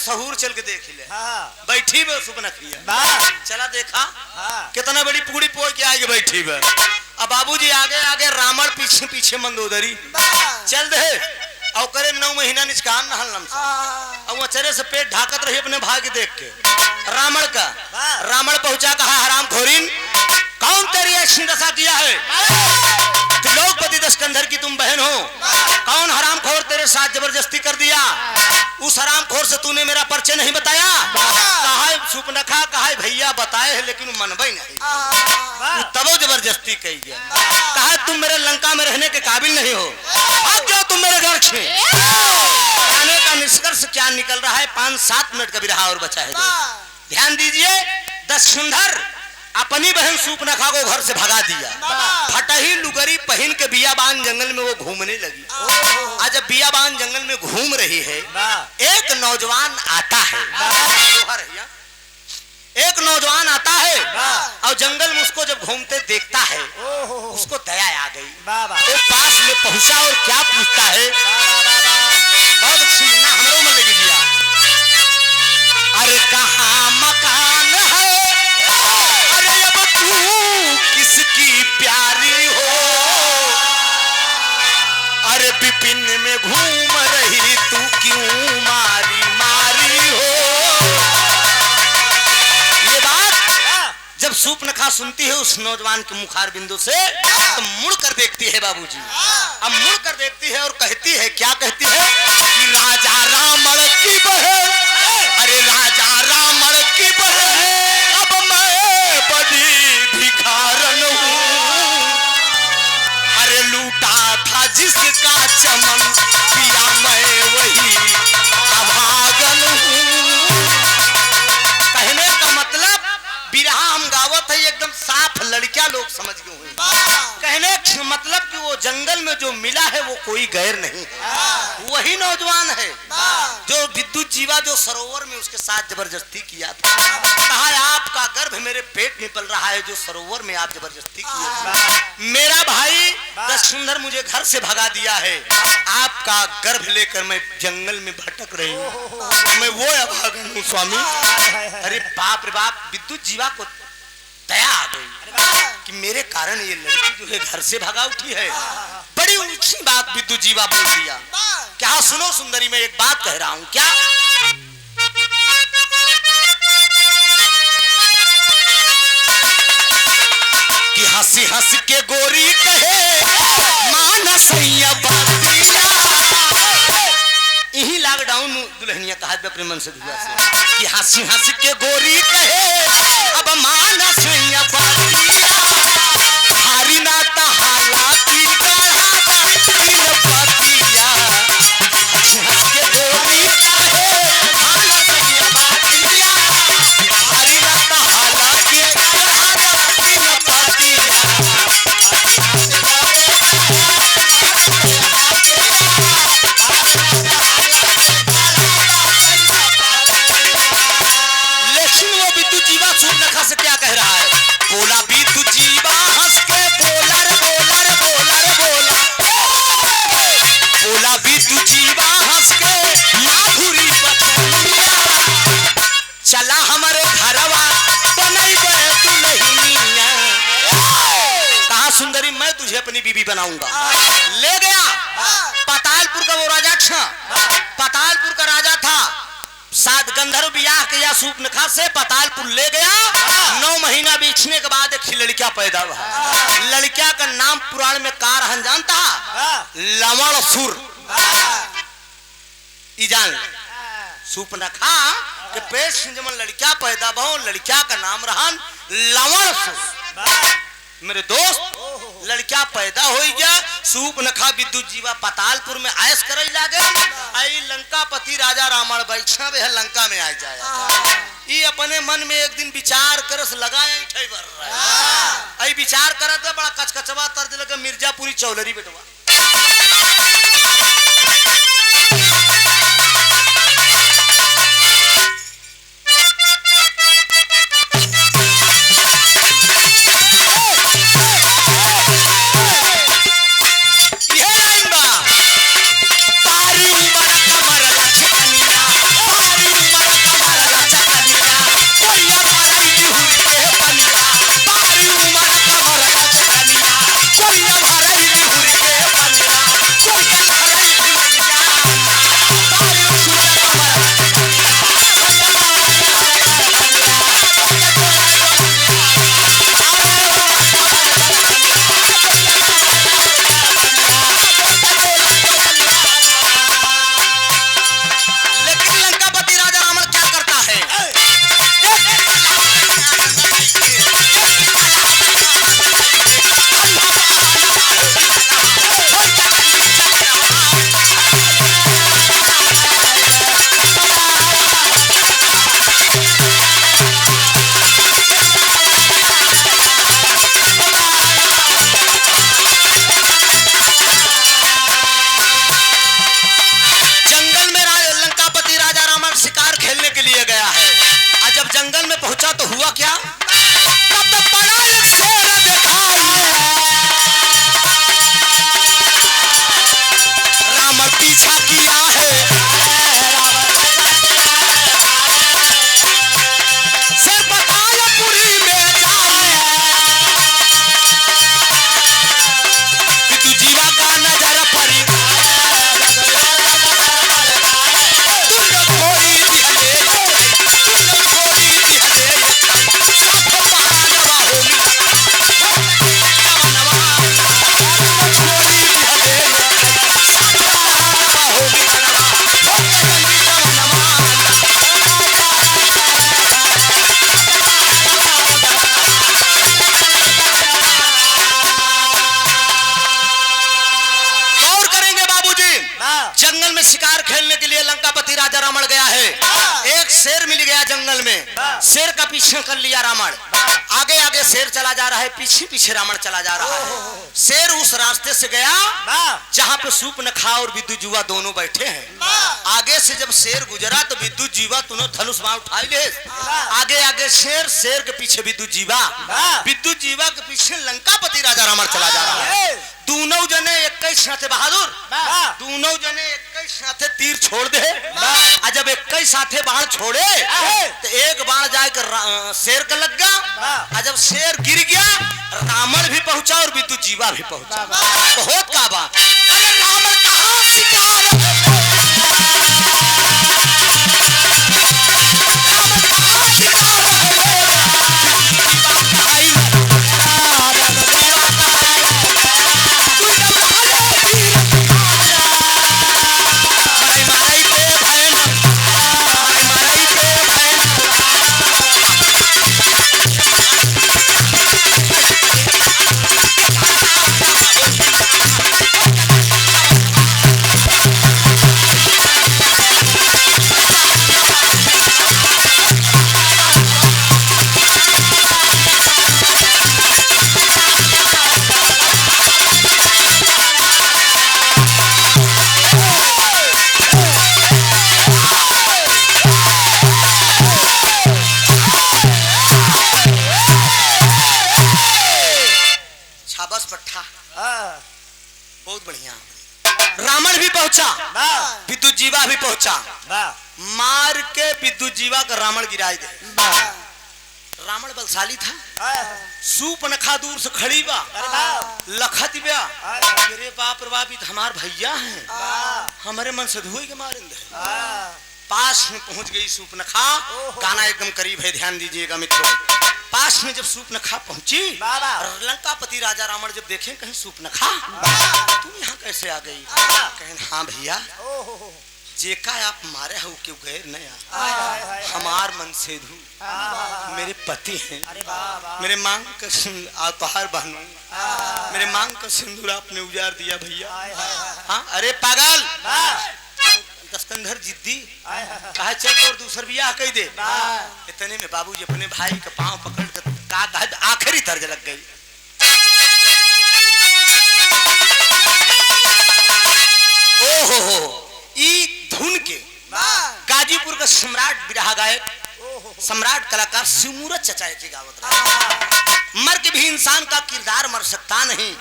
सहूर चल के देख ले। बैठी बे सुपनखिया चला देखा कितना बड़ी पुगड़ी पोई के आगे बैठी बे। अब बाबूजी आगे आगे रावण पीछे पीछे मंदोदरी चल दे और करे 9 महीना निष्कान नहल नम और अचरे से पेट ढाकत रही अपने भाग्य देख के रावण का। रावण पहुंचा कहा हराम खोरीन कौन तेरी ऐसी दशा किया है? तो लोकपति दशकंधर की तुम बहन हो, कौन हरामखोर तेरे साथ जबरदस्ती कर दिया? उस हरामखोर से तूने मेरा परिचय नहीं बताया? कहा सुपनखा कहा भैया बताए है लेकिन मनबई नहीं तबो जबरदस्ती कही गया। कहा तुम मेरे लंका में रहने के काबिल नहीं हो, अब जाओ तुम मेरे घर से। आने का निष्कर्ष क्या निकल रहा है? 5-7 मिनट का भी रहा और बचा है। ध्यान दीजिए दशकंधर अपनी बहन सुपनखा को घर से भगा दिया। फटही लुगरी पहन के बियाबान जंगल में वो घूमने लगी। आज जब बियाबान जंगल में घूम रही है एक नौजवान आता है। एक नौजवान आता है और जंगल में उसको जब घूमते देखता है उसको दया आ गई। वो पास में पहुंचा और क्या पूछता है? बहुत अच्छी हमरों में लगी दिया। अरे कहाँ मकान है? अरे अब तू किसकी प्यारी हो? अरे विपिन में घूम रही तू क्यों मारी मारी हो? ये बात जब सुपनखा सुनती है उस नौजवान के मुखार बिंदु से तो मुड़ कर देखती है बाबूजी। अब मुड़ कर देखती है और कहती है, क्या कहती है कि राजा रावण की बहन, अरे राजा रावण की बहन अब मैं बड़ी भिखारन हूँ। अरे लूटा था जिसका चमन पिया मैं वही अभागन हूँ। कहने का मतलब बिरहा हम गावत है एकदम साफ लड़कियां लोग समझ गए हुए। कहने का मतलब कि वो जंगल में जो मिला है वो कोई गैर नहीं है, वही नौजवान है जो विद्युत जीवा जो सरोवर में उसके साथ जबरदस्ती किया था। कहा आपका गर्भ मेरे पेट में पल रहा है जो सरोवर में आप जबरदस्ती किए। मेरा भाई दशकंधर मुझे घर से भगा दिया है, आपका गर्भ लेकर मैं जंगल में भटक रही हूँ, मैं वो अभागन हूँ स्वामी। अरे बाप रे बाप, विद्युत जीवा को दया आ गई कि मेरे कारण ये लड़की जो है घर से भगा उठी है। बड़ी ऊंची बात विद्युत जीवा बोल दिया। क्या सुनो सुंदरी, मैं एक बात कह रहा हूँ क्या? कि हंसी हंस के गोरी कहे मानसैया बातिया। यही लॉकडाउन दुल्हनिया कहा अपने मन से दुआ से कि हंसी हंस के गोरी कहे अब मानसैया बातिया। हारी नाता हालाकी गढ़ा दिल बातिया। हंसी हंस के गोरी कहे मानसैया बातिया। हारी नाता हालाकी गढ़ा दिल बातिया। सुपनखा से क्या कह रहा है? बोला विद्युत जीवा हंस के बोला रे बोला रे बोला रे बोला। बोला विद्युत जीवा हंस के माधुरी बचनिया। चला हमारे घरवा बनई गए दुल्हनिया। कहा सुंदरी मैं तुझे अपनी बीवी बनाऊंगा। ले गया पातालपुर का वो राजा था, पातालपुर का राजा था। सात गंधर्व ब्याह के या सुपनखा से पातालपुर ले गया। 9 महीना बीतने के बाद एक लड़किया पैदा हुआ। लड़किया का नाम पुराण में का रहन जानता? लवणसुर। जान सुपनखा के पेट से जब लड़किया पैदा बहु, लड़किया का नाम रहन लवणसुर। मेरे दोस्त लड़किया पैदा हो गया। सुपनखा विद्युत जीवा पातालपुर में ऐश करे लागे। आई लंकापति राजा रावण बैठा वे लंका में आ जाए। ये अपने मन में एक दिन विचार करस लगा आई विचार करत बड़ा कचकचवा तर्ज लगे मिर्जापुरी चौलरी बेटवा। तारी उमर कमर लक्ष्मणिया, तारी उमर जंगल में शिकार खेलने के लिए लंकापति राजा रावण गया है। एक शेर मिल गया जंगल में, शेर का पीछे कर लिया रावण। आगे आगे शेर चला जा रहा है, पीछे पीछे रावण चला जा रहा है। शेर उस रास्ते से गया जहाँ पे सूर्पनखा और विद्युत जीवा दोनों बैठे हैं। आगे से जब शेर गुजरा तो विद्युत जीवा दोनों धनुष बाण उठाई ले। आगे आगे शेर, शेर के पीछे विद्युत जीवा, विद्युत जीवा के पीछे लंकापति राजा रावण चला जा रहा है। दोनों जने एक साथे बहादुर, दोनों जने एक साथे तीर छोड़ दे। जब एक साथे बाण छोड़े तो एक बाण जाकर शेर का लग गया। जब शेर गिर गया रावण भी पहुंचा और विद्युत जीवा भी पहुंचा। तो होत का बा, अरे रावण कहाँ शिकार बहुत बढ़िया। रावण भी पहुंचा, विद्युत जीवा भी पहुंचा। मार के विद्युत जीवा का रावण गिराई दे। रावण बलशाली था। सूर्पनखा दूर से खड़ी बा, लखत बा, अरे बाप रे बाप, हमार भैया हैं, हमारे मन से धुए के मारेंगे। पास में पहुंच गई सूर्पनखा। गाना एकदम करीब है, ध्यान दीजिएगा मित्रों। पास में जब सूर्पनखा पहुंची, लंकापति राजा रावण जब देखे कहीं सूर्पनखा तुम यहाँ कैसे आ गई? कहें हाँ भैया, जेका आप मारे हो क्यों गए नया, हमार मन से धू, मेरे पति हैं, मेरे मांग का उपहार बहनों, मेरे मांग का सिंदूर आपने उजाड़ दिया भैया। हाँ अरे पागल, दस्कंधर जिद्दी कहा चल और दूसर बियाह कह दे। इतने में बाबूजी अपने भाई का पांव पकड़ कर आखिरी तर्ज लग गई। ओहो, ई धुन के गाजीपुर का सम्राट बिरहा गायक, सम्राट कलाकार शिवमूरत चचा की गावत रहा। मर के भी इंसान का किरदार मर सकता नहीं,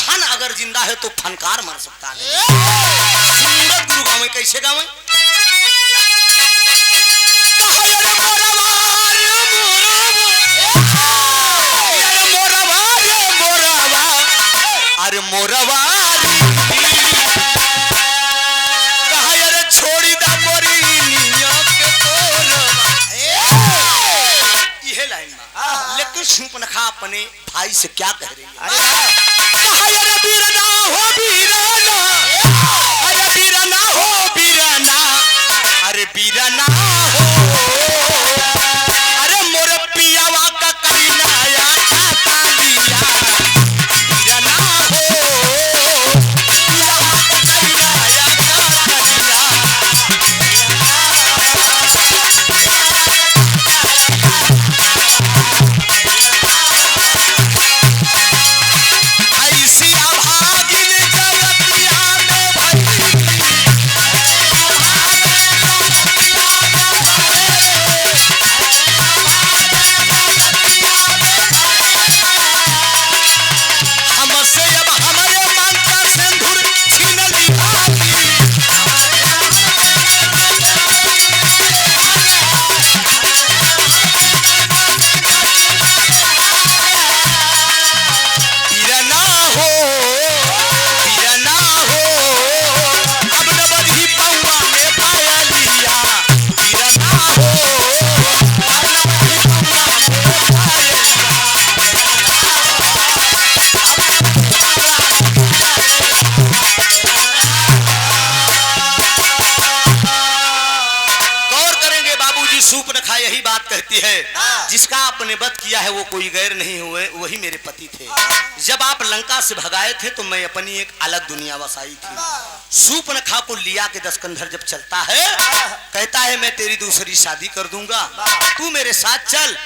फन अगर जिंदा है तो फनकार मर सकता नहीं। शिवमूरत गुरु गावे, कैसे गावे? अरे मोरवा छोड़ी दा मोरी निया के लेकिन सूर्पनखा अपने भाई से क्या कह रही है? अरे बीरना हो बीरना, अरे बीरना हो बीरना, अरे बीरना हो, अरे मोर पियावा का करीना या खाता लिया, बीरना हो, पियावा का करीना या खाता लिया। सूर्पनखा यही बात कहती है जिसका आपने वध किया है वो कोई गैर नहीं हुए, वही मेरे पति थे। जब आप लंका से भगाए थे तो मैं अपनी एक अलग दुनिया बसाई थी। शूर्पणखा को लिया के दशकंधर जब चलता है, कहता है मैं तेरी दूसरी शादी कर दूंगा, तू मेरे साथ चल।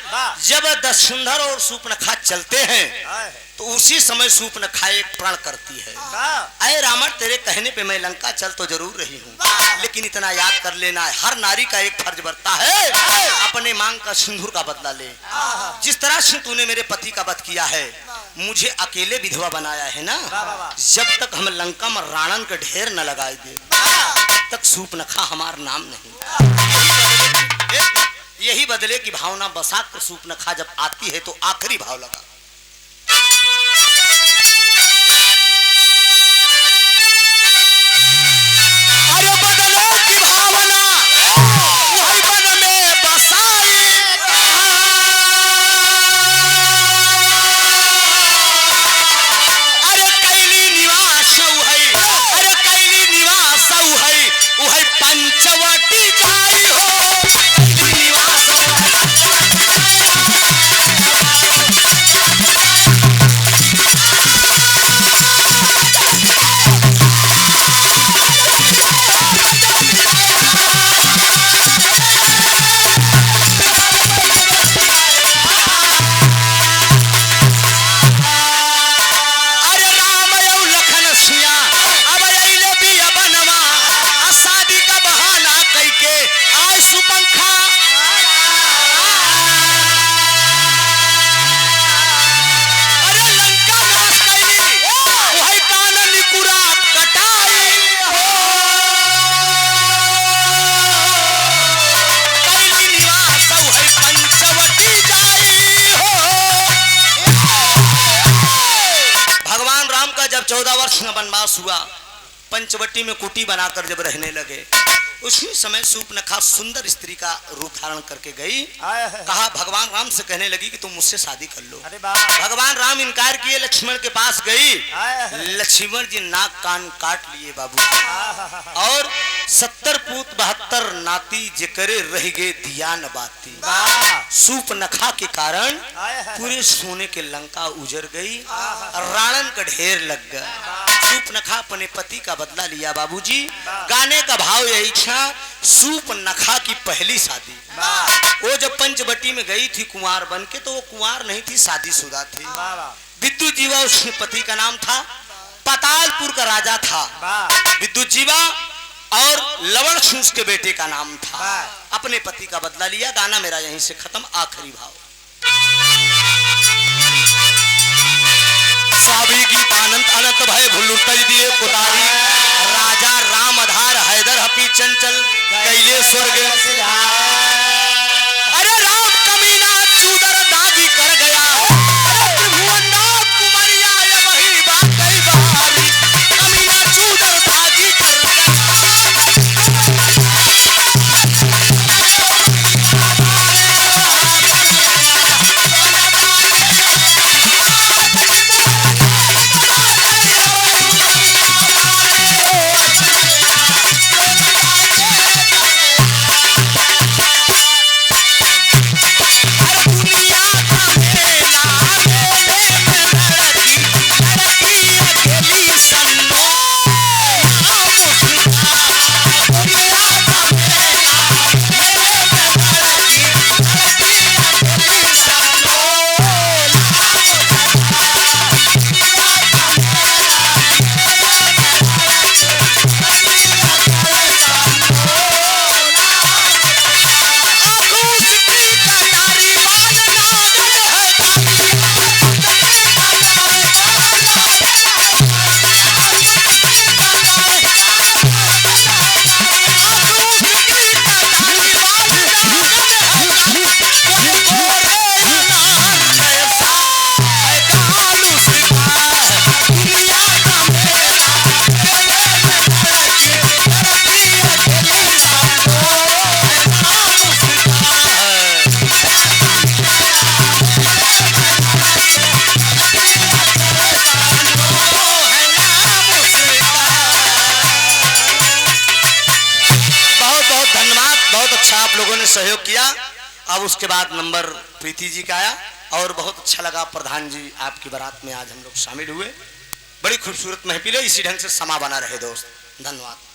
जब दशकंधर और शूर्पणखा चलते हैं तो उसी समय शूर्पणखा एक प्रण करती है, अरे रावण तेरे कहने पे मैं लंका चल तो जरूर रही हूँ, लेकिन इतना याद कर लेना है हर नारी का एक फर्ज बनता है अपने मांग का सिंदूर का बदला ले। जिस तरह से तूने मेरे पति का वध किया है, मुझे अकेले विधवा बनाया है ना, जब तक हम लंका में रावण का ढेर न लगाए दे तब तक शूर्पणखा हमार नाम नहीं। यही बदले की भावना बसा कर शूर्पणखा जब आती है तो आखिरी भाव लगा, अरे बदले की भावना वही मन में बसाई, अरे कैली निवास है, अरे कैली निवास है वही पंचवटी जाई हो, कैली निवास वनवास हुआ, पंचवटी में कुटी बनाकर जब रहने लगे, उसी समय शूर्पणखा सुंदर स्त्री का रूप धारण करके गई, कहा भगवान राम से कहने लगी कि तुम मुझसे शादी कर लो। भगवान राम इनकार किए, लक्ष्मण के पास गई, लक्ष्मण जी नाक कान काट लिए बाबू, और 70 पूत 72 नाती जेकरे रह गए दिया न बाती। शूर्पणखा के कारण पूरे सोने के लंका उजड़ गई, रावण का ढेर लग गया। शूर्पणखा अपने पति का बदला लिया बाबूजी। गाने का भाव यही था, शूर्पणखा की पहली शादी। वो जब पंचवटी में गई थी कुंवार बन के, तो वो कुंवार नहीं थी, शादीशुदा थी। विद्युत जीवा उसके पति का नाम था, पातालपुर का राजा था विद्युत जीवा, और लवण सिंह के बेटे का नाम था। अपने पति का बदला लिया। गाना मेरा यहीं से खत्म। आखिरी भाव, स्वाभी गीत अनंत अनंत भय भुल्लुटज दिए पुतारी, राजा राम आधार हैदर हपी चंचल कैले स्वर्ग। अरे राम कमीना चूदर दाजी कर गया, अरे त्रिभुवननाथ कुमारिया ये वही बात गई बहारी, कमीना चूदर दाजी कर गया। आप लोगों ने सहयोग किया। अब उसके बाद नंबर प्रीति जी का आया और बहुत अच्छा लगा। प्रधान जी आपकी बारात में आज हम लोग शामिल हुए, बड़ी खूबसूरत महफिल है। इसी ढंग से समा बना रहे दोस्त, धन्यवाद।